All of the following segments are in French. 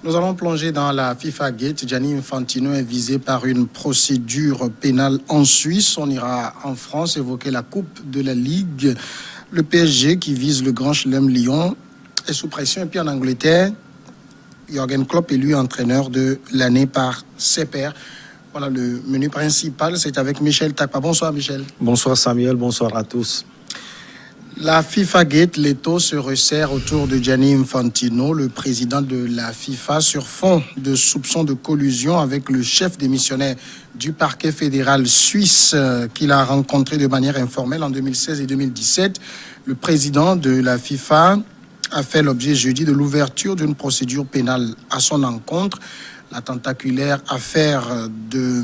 Nous allons plonger dans la FIFA Gate. Gianni Infantino est visé par une procédure pénale en Suisse. On ira en France évoquer la Coupe de la Ligue. Le PSG qui vise le Grand Chelem Lyon est sous pression. Et puis en Angleterre, Jürgen Klopp élu entraîneur de l'année par ses pairs. Voilà le menu principal. C'est avec Michel Takpa. Bonsoir Michel. Bonsoir Samuel, bonsoir à tous. La FIFA Gate, l'étau se resserre autour de Gianni Infantino, le président de la FIFA, sur fond de soupçons de collusion avec le chef démissionnaire du parquet fédéral suisse qu'il a rencontré de manière informelle en 2016 et 2017. Le président de la FIFA a fait l'objet jeudi de l'ouverture d'une procédure pénale à son encontre. La tentaculaire affaire de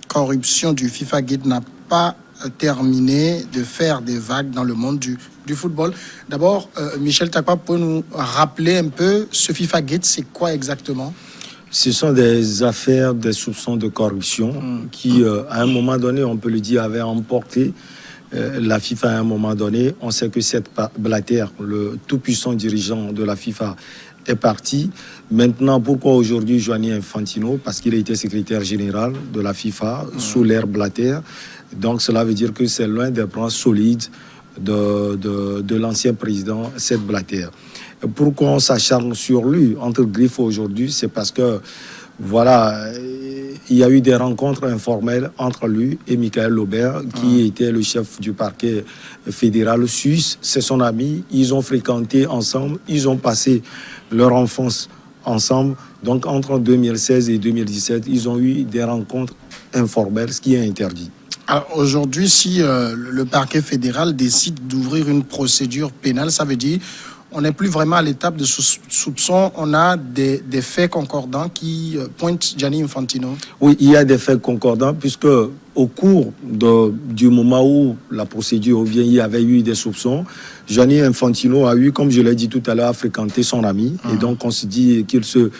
corruption du FIFA Gate n'a pas terminé de faire des vagues dans le monde du football. D'abord, Michel Takpa peut nous rappeler un peu ce FIFA Gate, c'est quoi exactement? Ce sont des affaires, des soupçons de corruption qui, à un moment donné, on peut le dire, avaient emporté la FIFA à un moment donné. On sait que Sepp Blatter, le tout-puissant dirigeant de la FIFA, est parti. Maintenant, pourquoi aujourd'hui Gianni Infantino? Parce qu'il a été secrétaire général de la FIFA sous l'ère Blatter. Donc cela veut dire que c'est l'un des bras solides de l'ancien président Sepp Blatter. Pourquoi on s'acharne sur lui entre griffes aujourd'hui? C'est parce que voilà, il y a eu des rencontres informelles entre lui et Michael Lauber, qui était le chef du parquet fédéral suisse. C'est son ami, ils ont fréquenté ensemble, ils ont passé leur enfance ensemble. Donc entre 2016 et 2017, ils ont eu des rencontres informelles, ce qui est interdit. Alors aujourd'hui, si le parquet fédéral décide d'ouvrir une procédure pénale, ça veut dire on n'est plus vraiment à l'étape de soupçon, on a des faits concordants qui pointent Gianni Infantino. Oui, il y a des faits concordants puisque au cours du moment où la procédure, ou bien il y avait eu des soupçons, Gianni Infantino a eu, comme je l'ai dit tout à l'heure, à fréquenter son ami. Et donc on se dit qu'il se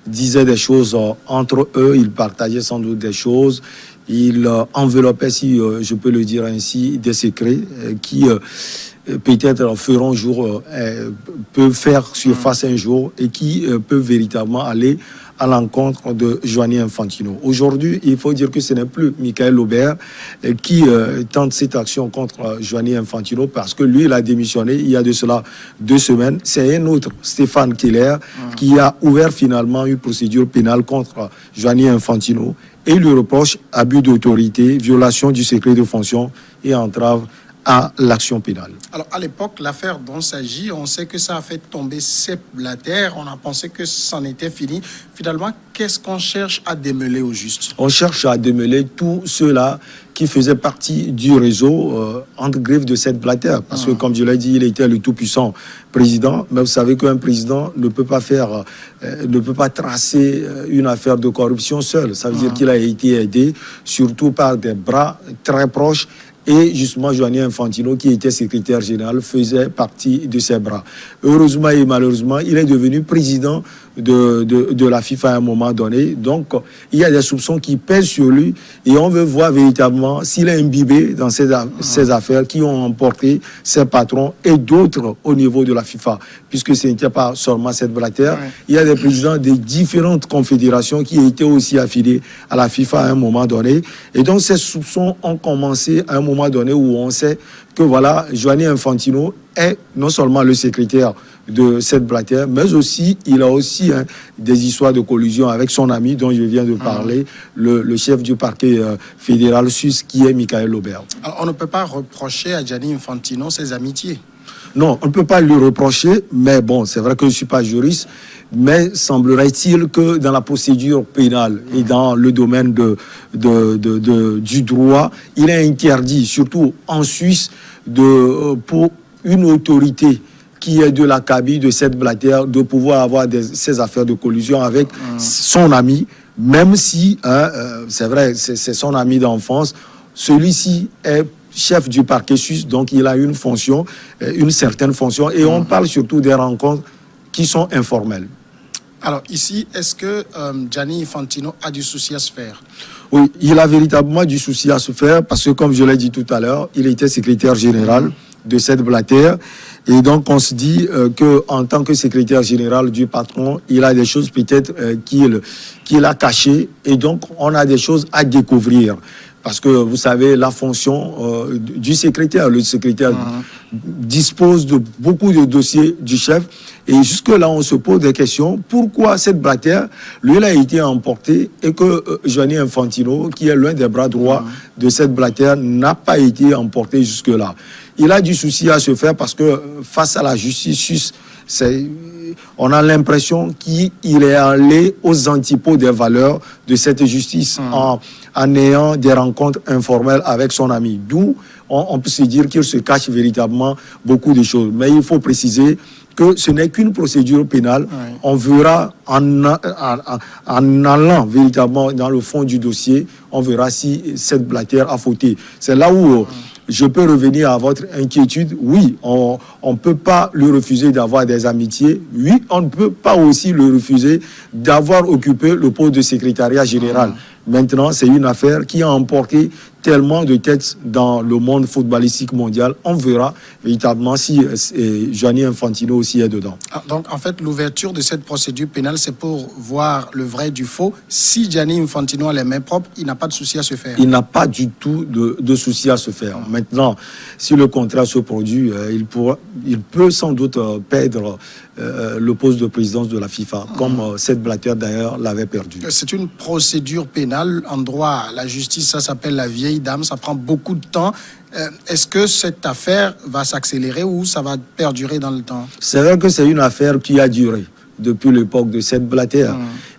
disait des choses entre eux, ils partageaient sans doute des choses. Il enveloppait, si je peux le dire ainsi, des secrets qui peut-être feront jour, peuvent faire surface un jour et qui peuvent véritablement aller à l'encontre de Gianni Infantino. Aujourd'hui, il faut dire que ce n'est plus Michael Lauber qui tente cette action contre Gianni Infantino parce que lui, il a démissionné il y a de cela 2 semaines. C'est un autre, Stéphane Keller, qui a ouvert finalement une procédure pénale contre Gianni Infantino et lui reproche abus d'autorité, violation du secret de fonction et entrave à l'action pénale. Alors à l'époque, l'affaire dont il s'agit, on sait que ça a fait tomber Sepp Blatter, on a pensé que c'en était fini. Finalement, qu'est-ce qu'on cherche à démêler au juste? On cherche à démêler tous ceux-là qui faisaient partie du réseau entre griffes de Sepp Blatter. Parce que, comme je l'ai dit, il était le tout-puissant président. Mais vous savez qu'un président ne peut pas faire, ne peut pas tracer une affaire de corruption seul. Ça veut dire qu'il a été aidé, surtout par des bras très proches. Et justement, Gianni Infantino, qui était secrétaire général, faisait partie de ses bras. Heureusement et malheureusement, il est devenu président de la FIFA à un moment donné. Donc, il y a des soupçons qui pèsent sur lui et on veut voir véritablement s'il est imbibé dans ces affaires qui ont emporté ses patrons et d'autres au niveau de la FIFA. Puisque ce n'était pas seulement Sepp Blatter. Il y a des présidents des différentes confédérations qui étaient aussi affiliés à la FIFA à un moment donné. Et donc, ces soupçons ont commencé à un moment donné où on sait que voilà, Gianni Infantino est non seulement le secrétaire de Sepp Blatter, mais aussi, il a aussi des histoires de collusion avec son ami dont je viens de parler, le chef du parquet fédéral suisse qui est Michael Lauber. Alors, on ne peut pas reprocher à Gianni Infantino ses amitiés. Non, on ne peut pas lui reprocher, mais bon, c'est vrai que je ne suis pas juriste, mais semblerait-il que dans la procédure pénale et dans le domaine du droit, il est interdit, surtout en Suisse, pour une autorité qui est de l'acabit de Sepp Blatter, de pouvoir avoir ces affaires de collusion avec son ami, même si, c'est vrai, c'est son ami d'enfance, celui-ci est chef du parquet suisse, donc il a une fonction, une certaine fonction, et on parle surtout des rencontres qui sont informelles. Alors ici, est-ce que Gianni Infantino a du souci à se faire? Oui, il a véritablement du souci à se faire parce que, comme je l'ai dit tout à l'heure, il était secrétaire général de cette Blatter. Et donc, on se dit qu'en tant que secrétaire général du patron, il a des choses peut-être qu'il a cachées. Et donc, on a des choses à découvrir. Parce que, vous savez, la fonction du secrétaire, le secrétaire dispose de beaucoup de dossiers du chef. Et jusque-là, on se pose des questions. Pourquoi cette Blatter, lui, il a été emporté et que Gianni Infantino, qui est l'un des bras droits de cette Blatter, n'a pas été emporté jusque-là. Il a du souci à se faire parce que face à la justice, on a l'impression qu'il est allé aux antipodes des valeurs de cette justice en ayant des rencontres informelles avec son ami. D'où on peut se dire qu'il se cache véritablement beaucoup de choses. Mais il faut préciser que ce n'est qu'une procédure pénale. Oui. On verra en allant véritablement dans le fond du dossier, on verra si cette Blatter a fauté. C'est là où je peux revenir à votre inquiétude. Oui, on ne peut pas lui refuser d'avoir des amitiés. Oui, on ne peut pas aussi lui refuser d'avoir occupé le poste de secrétariat général. Maintenant, c'est une affaire qui a emporté tellement de têtes dans le monde footballistique mondial. On verra véritablement si Gianni Infantino aussi est dedans. Donc, en fait, l'ouverture de cette procédure pénale, c'est pour voir le vrai du faux. Si Gianni Infantino a les mains propres, il n'a pas de souci à se faire. Il n'a pas du tout de souci à se faire. Maintenant, si le contrat se produit, il peut sans doute perdre le poste de présidence de la FIFA, comme cette Blatter d'ailleurs l'avait perdu. C'est une procédure pénale. En droit, la justice, ça s'appelle la vieille dame, ça prend beaucoup de temps. Est-ce que cette affaire va s'accélérer ou ça va perdurer dans le temps? C'est vrai que c'est une affaire qui a duré depuis l'époque de cette Blatter.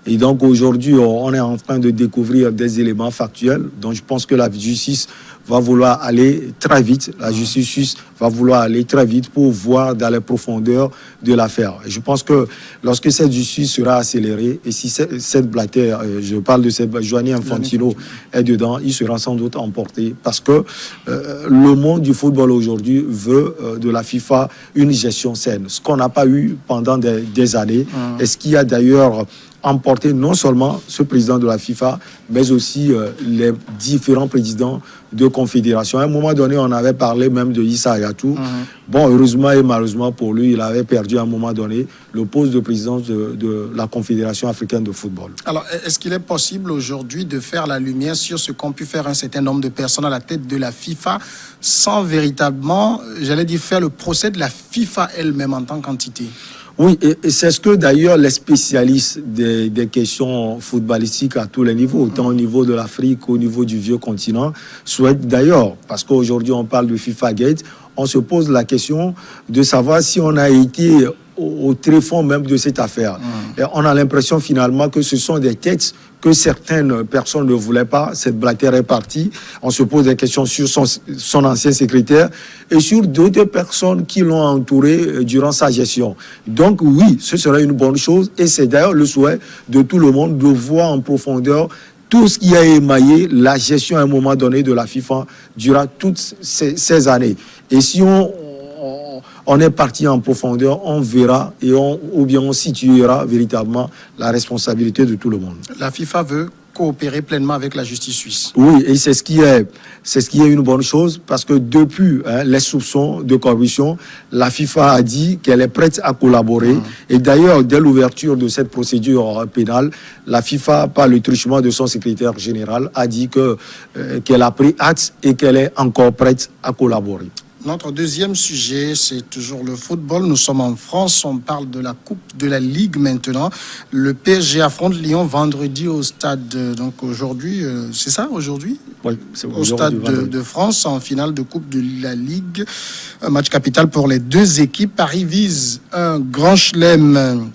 Et donc aujourd'hui, on est en train de découvrir des éléments factuels. Donc je pense que la justice va vouloir aller très vite. La justice suisse va vouloir aller très vite pour voir dans les profondeurs de l'affaire. Je pense que lorsque cette justice sera accélérée, et si cette Blatter, je parle de cette Gianni Infantino, est dedans, il sera sans doute emporté. Parce que le monde du football aujourd'hui veut de la FIFA une gestion saine. Ce qu'on n'a pas eu pendant des années. Et ce qui a d'ailleurs emporté non seulement ce président de la FIFA, mais aussi les différents présidents de confédération. À un moment donné, on avait parlé même de Issa Hayatou. Bon, heureusement et malheureusement pour lui, il avait perdu à un moment donné le poste de présidence de la Confédération africaine de football. Alors, est-ce qu'il est possible aujourd'hui de faire la lumière sur ce qu'ont pu faire un certain nombre de personnes à la tête de la FIFA sans véritablement, j'allais dire, faire le procès de la FIFA elle-même en tant qu'entité? Oui, et c'est ce que d'ailleurs les spécialistes des questions footballistiques à tous les niveaux, autant au niveau de l'Afrique qu'au niveau du vieux continent, souhaitent d'ailleurs, parce qu'aujourd'hui on parle de FIFA Gate, on se pose la question de savoir si on a été au tréfonds même de cette affaire. Et on a l'impression finalement que ce sont des textes que certaines personnes ne voulaient pas. Cette Blatter est partie. On se pose des questions sur son ancien secrétaire et sur d'autres personnes qui l'ont entouré durant sa gestion. Donc oui, ce serait une bonne chose et c'est d'ailleurs le souhait de tout le monde de voir en profondeur tout ce qui a émaillé la gestion à un moment donné de la FIFA durant toutes ces années. Et si on est parti en profondeur, on verra ou bien on situera véritablement la responsabilité de tout le monde. La FIFA veut coopérer pleinement avec la justice suisse. Oui, et c'est ce qui est une bonne chose parce que depuis les soupçons de corruption, la FIFA a dit qu'elle est prête à collaborer. Et d'ailleurs, dès l'ouverture de cette procédure pénale, la FIFA, par le truchement de son secrétaire général, a dit qu'elle a pris acte et qu'elle est encore prête à collaborer. Notre deuxième sujet, c'est toujours le football. Nous sommes en France, on parle de la Coupe de la Ligue maintenant. Le PSG affronte Lyon vendredi au stade, donc aujourd'hui, c'est ça aujourd'hui? Oui, c'est au stade de France, en finale de Coupe de la Ligue. Un match capital pour les deux équipes. Paris vise un grand chelem.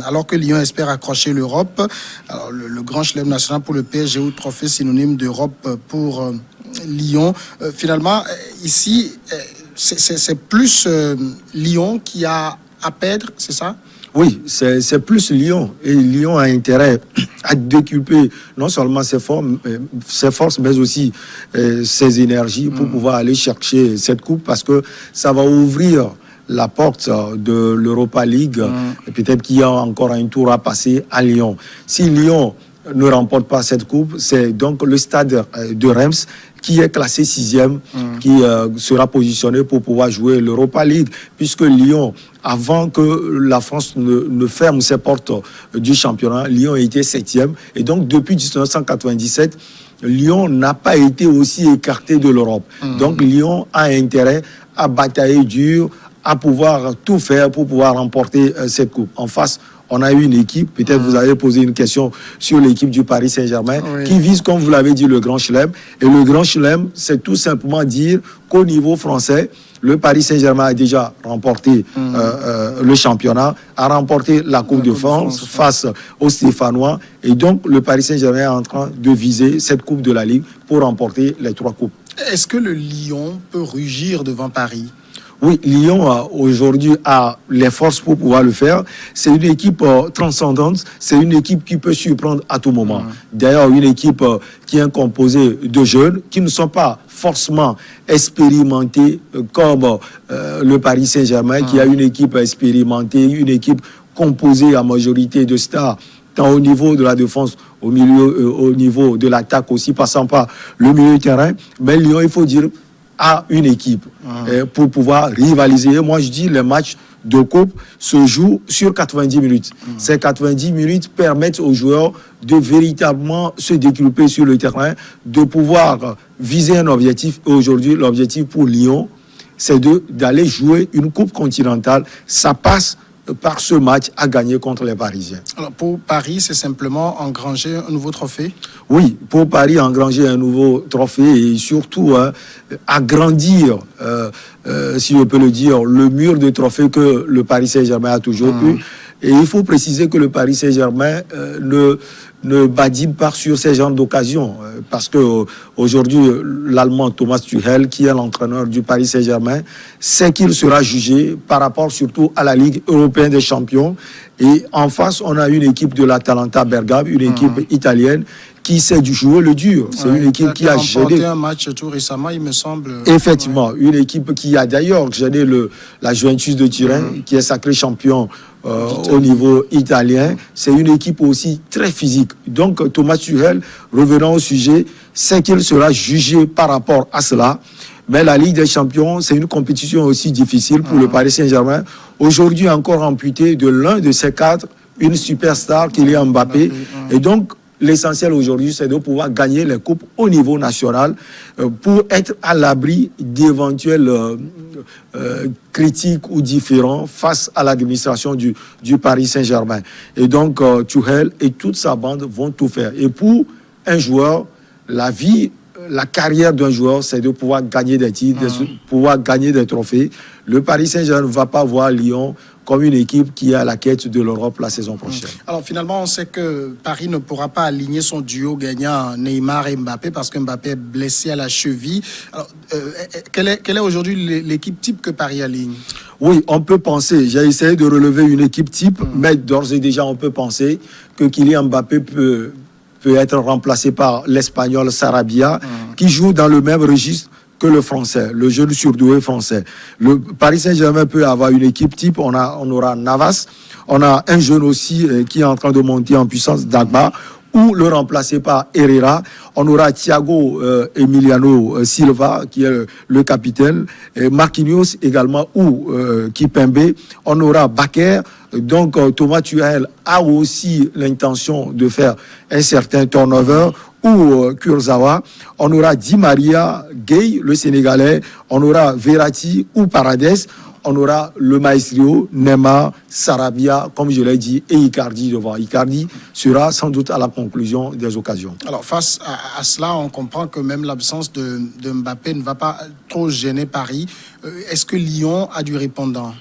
Alors que Lyon espère accrocher l'Europe. Alors, le grand chelem national pour le PSG ou trophée synonyme d'Europe pour Lyon. Finalement, ici, c'est plus Lyon qui a à perdre, c'est ça? Oui, c'est plus Lyon. Et Lyon a intérêt à décupler non seulement ses forces, mais aussi ses énergies pour pouvoir aller chercher cette coupe parce que ça va ouvrir la porte de l'Europa League. Et peut-être qu'il y a encore un tour à passer à Lyon. Si Lyon ne remporte pas cette coupe, c'est donc le stade de Reims qui est classé 6e, qui sera positionné pour pouvoir jouer l'Europa League, puisque Lyon, avant que la France ne ferme ses portes du championnat, Lyon était 7e. Et donc, depuis 1997, Lyon n'a pas été aussi écarté de l'Europe. Donc, Lyon a intérêt à batailler dur, à pouvoir tout faire pour pouvoir remporter cette coupe. En face, on a une équipe, peut-être vous avez posé une question sur l'équipe du Paris Saint-Germain, qui vise, comme vous l'avez dit, le Grand Chelem. Et le Grand Chelem, c'est tout simplement dire qu'au niveau français, le Paris Saint-Germain a déjà remporté le championnat, a remporté la Coupe de France face aux Stéphanois. Et donc, le Paris Saint-Germain est en train de viser cette Coupe de la Ligue pour remporter les 3 coupes. Est-ce que le Lyon peut rugir devant Paris ? Oui, Lyon aujourd'hui a les forces pour pouvoir le faire. C'est une équipe transcendante, c'est une équipe qui peut surprendre à tout moment. D'ailleurs, une équipe qui est composée de jeunes qui ne sont pas forcément expérimentés comme le Paris Saint-Germain, qui a une équipe expérimentée, une équipe composée à majorité de stars, tant au niveau de la défense, au niveau de l'attaque aussi, passant par le milieu de terrain. Mais Lyon, il faut dire, a une équipe pour pouvoir rivaliser. Et moi, je dis, les matchs de coupe se jouent sur 90 minutes. Ces 90 minutes permettent aux joueurs de véritablement se développer sur le terrain, de pouvoir viser un objectif. Et aujourd'hui, l'objectif pour Lyon, c'est d'aller jouer une coupe continentale. Ça passe par ce match à gagner contre les Parisiens. Alors pour Paris, c'est simplement engranger un nouveau trophée ? Oui, pour Paris, engranger un nouveau trophée et surtout agrandir, si je peux le dire, le mur de trophées que le Paris Saint-Germain a toujours eu. Et il faut préciser que le Paris Saint-Germain ne badine pas sur ces genres d'occasions. Parce que aujourd'hui, l'Allemand Thomas Tuchel, qui est l'entraîneur du Paris Saint-Germain, sait qu'il sera jugé par rapport surtout à la Ligue européenne des champions. Et en face, on a une équipe de l'Atalanta Bergame, une équipe italienne, qui sait jouer le dur. C'est une équipe qui a gêné un match tout récemment, il me semble. Effectivement, une équipe qui a d'ailleurs gêné la Juventus de Turin, qui est sacré champion au niveau italien. C'est une équipe aussi très physique. Donc Thomas Tuchel, revenant au sujet, sait qu'il sera jugé par rapport à cela. Mais la Ligue des Champions, c'est une compétition aussi difficile pour le Paris Saint-Germain. Aujourd'hui encore amputé de l'un de ses cadres, une superstar, Kylian Mbappé. Et donc, l'essentiel aujourd'hui, c'est de pouvoir gagner les coupes au niveau national pour être à l'abri d'éventuels critiques ou différends face à l'administration du Paris Saint-Germain. Et donc, Tuchel et toute sa bande vont tout faire. Et pour un joueur, la carrière d'un joueur, c'est de pouvoir gagner des titres, de pouvoir gagner des trophées. Le Paris Saint-Germain ne va pas voir Lyon comme une équipe qui est à la quête de l'Europe la saison prochaine. Alors finalement, on sait que Paris ne pourra pas aligner son duo gagnant Neymar et Mbappé parce que Mbappé est blessé à la cheville. Alors, quelle est aujourd'hui l'équipe type que Paris aligne ? Oui, on peut penser, j'ai essayé de relever une équipe type, mais d'ores et déjà on peut penser que Kylian Mbappé peut être remplacé par l'Espagnol Sarabia, qui joue dans le même registre que le français, le jeune surdoué français. Le Paris Saint-Germain peut avoir une équipe type, on aura Navas, on a un jeune aussi qui est en train de monter en puissance, Dagba, ou le remplacer par Herrera. On aura Thiago Emiliano Silva, qui est le capitaine, et Marquinhos également, ou Kipembe. On aura Bakker. Donc Thomas Tuchel a aussi l'intention de faire un certain turnover, ou Kurzawa. On aura Di Maria, Gueye, le Sénégalais. On aura Verratti ou Paredes. On aura le maestro, Neymar, Sarabia, comme je l'ai dit, et Icardi devant. Icardi sera sans doute à la conclusion des occasions. Alors face à cela, on comprend que même l'absence de Mbappé ne va pas trop gêner Paris. Est-ce que Lyon a du répondant ?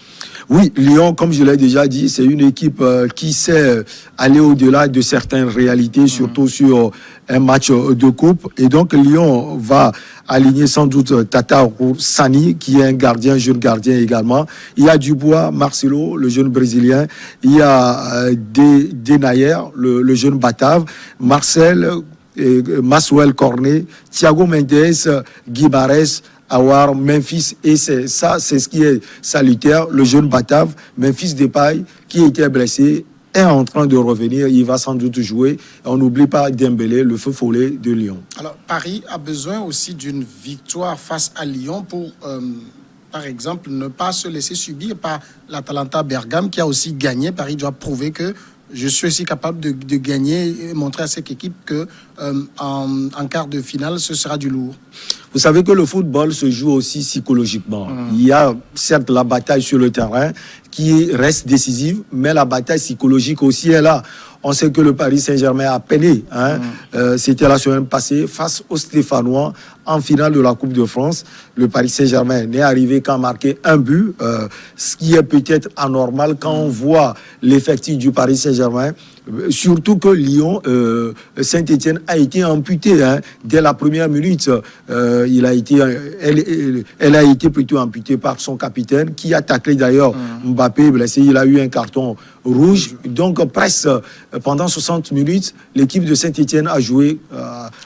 Oui, Lyon, comme je l'ai déjà dit, c'est une équipe qui sait aller au-delà de certaines réalités, surtout sur un match de coupe. Et donc, Lyon va aligner sans doute Tata Sani, qui est un gardien, jeune gardien également. Il y a Dubois, Marcelo, le jeune Brésilien. Il y a Denayer, le jeune Batave. Marcel, Maswell Cornet, Thiago Mendes, Guimarães, Awar, Memphis, et c'est ce qui est salutaire, le jeune Batave, Memphis Depay, qui était blessé, est en train de revenir. Il va sans doute jouer. On n'oublie pas Dembélé, le feu follet de Lyon. Alors, Paris a besoin aussi d'une victoire face à Lyon pour, par exemple, ne pas se laisser subir par l'Atalanta Bergame qui a aussi gagné. Paris doit prouver que je suis aussi capable de gagner et montrer à cette équipe que en quart de finale, ce sera du lourd. Vous savez que le football se joue aussi psychologiquement. Il y a certes la bataille sur le terrain qui reste décisive, mais la bataille psychologique aussi est là. On sait que le Paris Saint-Germain a peiné. C'était la semaine passée face aux Stéphanois en finale de la Coupe de France. Le Paris Saint-Germain n'est arrivé qu'à marquer un but, ce qui est peut-être anormal quand on voit l'effectif du Paris Saint-Germain. Surtout que Lyon, Saint-Étienne a été amputé dès la première minute. Elle a été plutôt amputée par son capitaine qui a taclé d'ailleurs Mbappé blessé. Il a eu un carton rouge. Donc presque pendant 60 minutes, l'équipe de Saint-Étienne a joué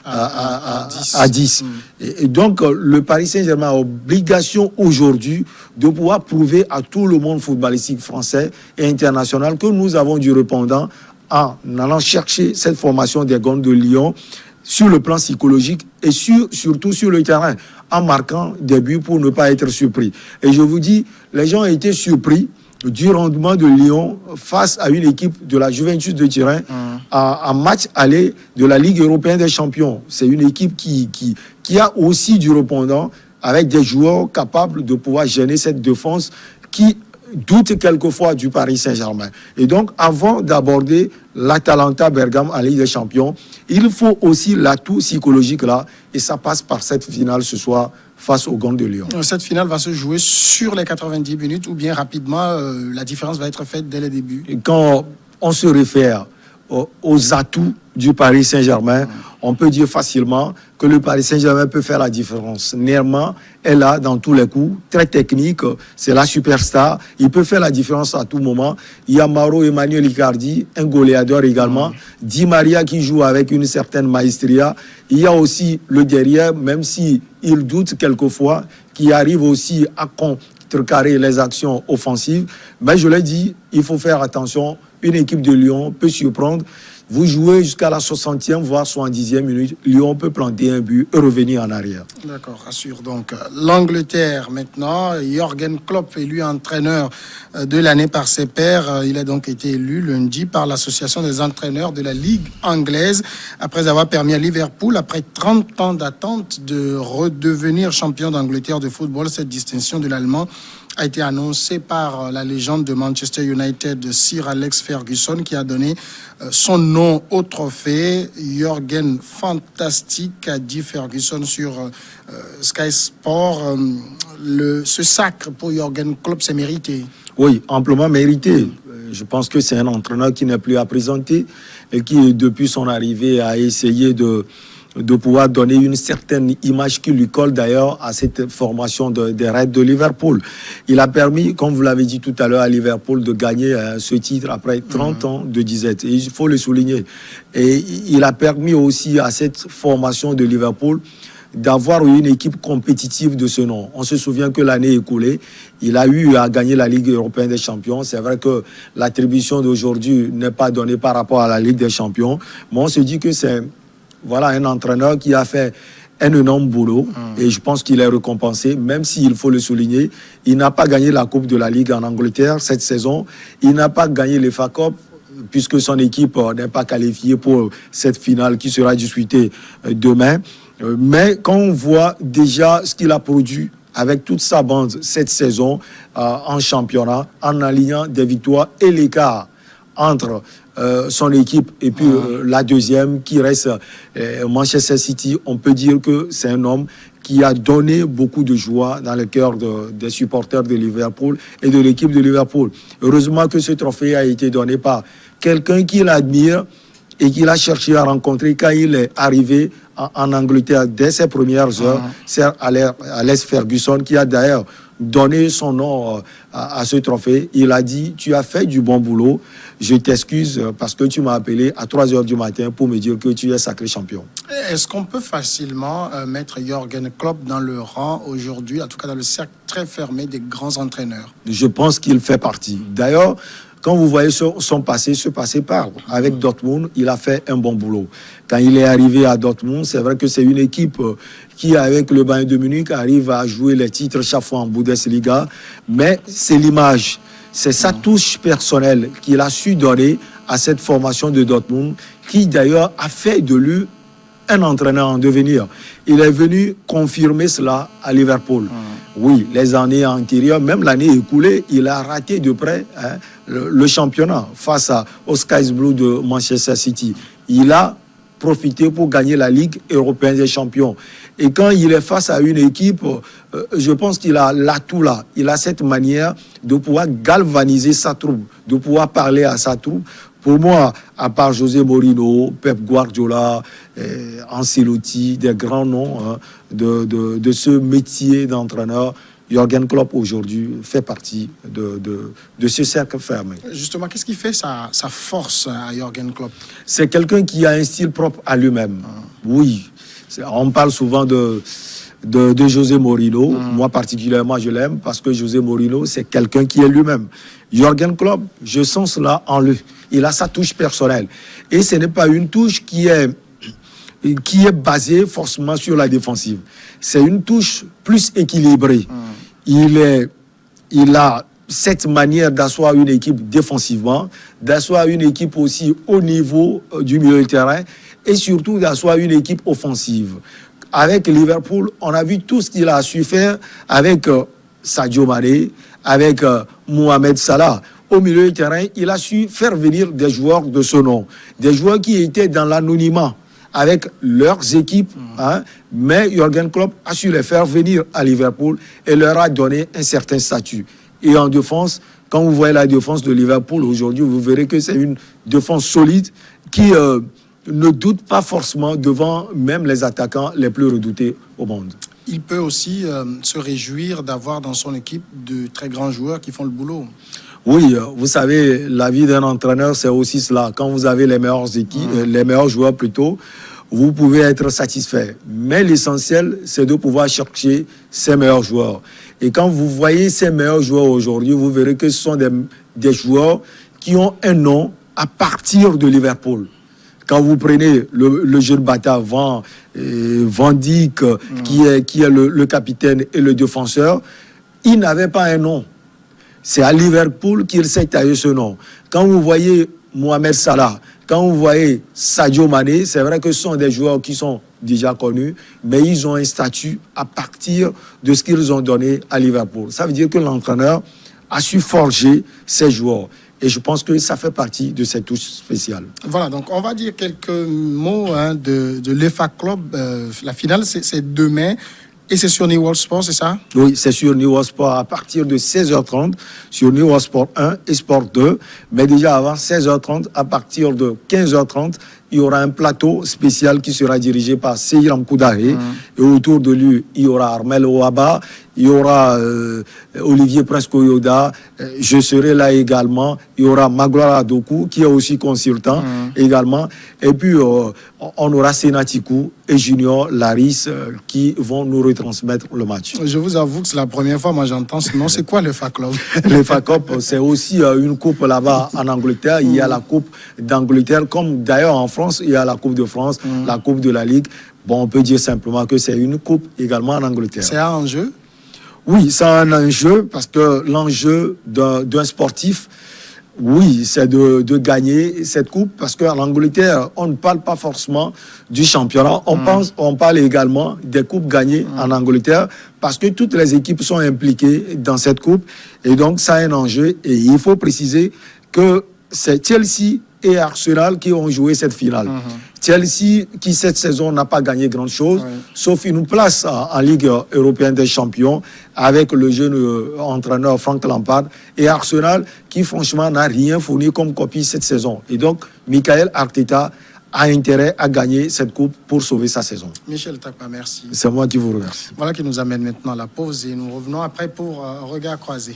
à 10. Et donc le Paris Saint-Germain a obligation aujourd'hui de pouvoir prouver à tout le monde footballistique français et international que nous avons du répondant en allant chercher cette formation des Gonds de Lyon sur le plan psychologique et surtout sur le terrain, en marquant des buts pour ne pas être surpris. Et je vous dis, les gens ont été surpris du rendement de Lyon face à une équipe de la Juventus de Turin en match aller de la Ligue européenne des champions. C'est une équipe qui a aussi du répondant avec des joueurs capables de pouvoir gêner cette défense qui doute quelquefois du Paris Saint-Germain. Et donc, avant d'aborder l'Atalanta Bergame en Ligue des Champions, il faut aussi l'atout psychologique là, et ça passe par cette finale ce soir face aux Gonds de Lyon. Cette finale va se jouer sur les 90 minutes ou bien rapidement, la différence va être faite dès le début. Et quand on se réfère aux atouts du Paris Saint-Germain, on peut dire facilement que le Paris Saint-Germain peut faire la différence. Neymar est là dans tous les coups, très technique, c'est la superstar, il peut faire la différence à tout moment. Il y a Mauro Emmanuel Icardi, un goléador également, Di Maria qui joue avec une certaine maestria. Il y a aussi le derrière, même si il doute quelquefois, qui arrive aussi à contrecarrer les actions offensives. Mais je l'ai dit, il faut faire attention. Une équipe de Lyon peut surprendre. Vous jouez jusqu'à la 60e, voire 70e minute. Lyon peut planter un but et revenir en arrière. D'accord, rassure. Donc, l'Angleterre maintenant. Jürgen Klopp, élu entraîneur de l'année par ses pairs. Il a donc été élu lundi par l'association des entraîneurs de la Ligue anglaise. Après avoir permis à Liverpool, après 30 ans d'attente, de redevenir champion d'Angleterre de football. Cette distinction de l'Allemand a été annoncée par la légende de Manchester United, Sir Alex Ferguson, qui a donné son nom au trophée. Jürgen Fantastique, a dit Ferguson sur Sky Sport. Ce sacre pour Jürgen Klopp, c'est mérité. Oui, amplement mérité. Je pense que c'est un entraîneur qui n'est plus à présenter et qui, depuis son arrivée, a essayé de pouvoir donner une certaine image qui lui colle d'ailleurs à cette formation des Reds de Liverpool. Il a permis, comme vous l'avez dit tout à l'heure, à Liverpool de gagner ce titre après 30 ans de disette. Et il faut le souligner. Et il a permis aussi à cette formation de Liverpool d'avoir une équipe compétitive de ce nom. On se souvient que l'année écoulée, il a eu à gagner la Ligue européenne des champions. C'est vrai que l'attribution d'aujourd'hui n'est pas donnée par rapport à la Ligue des champions, mais on se dit que c'est un entraîneur qui a fait un énorme boulot et je pense qu'il est récompensé, même s'il faut le souligner. Il n'a pas gagné la Coupe de la Ligue en Angleterre cette saison. Il n'a pas gagné les FA Cup puisque son équipe n'est pas qualifiée pour cette finale qui sera disputée demain. Mais quand on voit déjà ce qu'il a produit avec toute sa bande cette saison en championnat, en alignant des victoires et l'écart entre son équipe et puis la deuxième qui reste Manchester City, on peut dire que c'est un homme qui a donné beaucoup de joie dans le cœur des supporters de Liverpool et de l'équipe de Liverpool. Heureusement que ce trophée a été donné par quelqu'un qu'il admire et qu'il a cherché à rencontrer quand il est arrivé en Angleterre dès ses premières heures. C'est Alex Ferguson qui a d'ailleurs donné son nom à ce trophée. Il a dit: tu as fait du bon boulot, je t'excuse parce que tu m'as appelé à 3h du matin pour me dire que tu es sacré champion. Est-ce qu'on peut facilement mettre Jürgen Klopp dans le rang aujourd'hui, en tout cas dans le cercle très fermé des grands entraîneurs? Je pense qu'il fait partie. D'ailleurs, quand vous voyez son passé, ce passé parle. Avec Dortmund, il a fait un bon boulot. Quand il est arrivé à Dortmund, c'est vrai que c'est une équipe qui, avec le Bayern de Munich, arrive à jouer les titres chaque fois en Bundesliga. Mais c'est l'image, c'est sa touche personnelle qu'il a su donner à cette formation de Dortmund, qui d'ailleurs a fait de lui un entraîneur en devenir. Il est venu confirmer cela à Liverpool. Oui, les années antérieures, même l'année écoulée, il a raté de près le championnat face aux Skies Blue de Manchester City. Il a profité pour gagner la Ligue européenne des champions. Et quand il est face à une équipe, je pense qu'il a l'atout là. Il a cette manière de pouvoir galvaniser sa troupe, de pouvoir parler à sa troupe. Pour moi, à part José Mourinho, Pep Guardiola, Ancelotti, des grands noms de ce métier d'entraîneur, Jürgen Klopp aujourd'hui fait partie de ce cercle fermé. Justement, qu'est-ce qui fait sa force à Jürgen Klopp? C'est quelqu'un qui a un style propre à lui-même. Oui, on parle souvent de José Mourinho. Moi particulièrement, je l'aime parce que José Mourinho, c'est quelqu'un qui est lui-même. Jürgen Klopp, je sens cela en lui. Il a sa touche personnelle. Et ce n'est pas une touche qui est basée forcément sur la défensive. C'est une touche plus équilibrée. Il a cette manière d'asseoir une équipe défensivement, d'asseoir une équipe aussi au niveau du milieu de terrain et surtout d'asseoir une équipe offensive. Avec Liverpool, on a vu tout ce qu'il a su faire avec Sadio Mané, avec Mohamed Salah. Au milieu du terrain, il a su faire venir des joueurs de ce nom, des joueurs qui étaient dans l'anonymat avec leurs équipes, mais Jürgen Klopp a su les faire venir à Liverpool et leur a donné un certain statut. Et en défense, quand vous voyez la défense de Liverpool aujourd'hui, vous verrez que c'est une défense solide qui ne doute pas forcément devant même les attaquants les plus redoutés au monde. Il peut aussi se réjouir d'avoir dans son équipe de très grands joueurs qui font le boulot. Oui, vous savez, la vie d'un entraîneur, c'est aussi cela. Quand vous avez les meilleures équipes, les meilleurs joueurs plutôt, vous pouvez être satisfait. Mais l'essentiel, c'est de pouvoir chercher ces meilleurs joueurs. Et quand vous voyez ces meilleurs joueurs aujourd'hui, vous verrez que ce sont des joueurs qui ont un nom à partir de Liverpool. Quand vous prenez le jeune bâtard Van Dijk, qui est le capitaine et le défenseur, il n'avait pas un nom. C'est à Liverpool qu'il s'est taillé ce nom. Quand vous voyez Mohamed Salah, quand vous voyez Sadio Mané, c'est vrai que ce sont des joueurs qui sont déjà connus, mais ils ont un statut à partir de ce qu'ils ont donné à Liverpool. Ça veut dire que l'entraîneur a su forger ces joueurs. Et je pense que ça fait partie de cette touche spéciale. Voilà, donc on va dire quelques mots de l'EFA Club. La finale, c'est demain. Et c'est sur New World Sport, c'est ça? Oui, c'est sur New World Sport à partir de 16h30 sur New World Sport 1 et Sport 2. Mais déjà avant 16h30, à partir de 15h30, il y aura un plateau spécial qui sera dirigé par Seyram Koudahe. Et autour de lui, il y aura Armel Ouaba, il y aura Olivier Prince-Koyoda, je serai là également. Il y aura Magloire Adokou, qui est aussi consultant également. Et puis, on aura Senatikou et Junior Laris qui vont nous retransmettre le match. Je vous avoue que c'est la première fois que j'entends ce nom. C'est quoi le FA Club? Le FA Cup, c'est aussi une coupe là-bas en Angleterre. Il y a la coupe d'Angleterre, comme d'ailleurs en France, il y a la coupe de France, la coupe de la Ligue. Bon, on peut dire simplement que c'est une coupe également en Angleterre. C'est un enjeu? Oui, c'est un enjeu parce que l'enjeu d'un sportif, oui, c'est de gagner cette coupe parce qu'en Angleterre, on ne parle pas forcément du championnat. On parle également des coupes gagnées en Angleterre parce que toutes les équipes sont impliquées dans cette coupe et donc ça a un enjeu. Et il faut préciser que c'est Chelsea et Arsenal qui ont joué cette finale. Chelsea, qui cette saison n'a pas gagné grand-chose, sauf une place en Ligue européenne des champions avec le jeune entraîneur Frank Lampard, et Arsenal, qui franchement n'a rien fourni comme copie cette saison. Et donc, Michael Arteta a intérêt à gagner cette coupe pour sauver sa saison. Michel Takpa, merci. C'est moi qui vous remercie. Voilà qui nous amène maintenant à la pause et nous revenons après pour Regard croisé.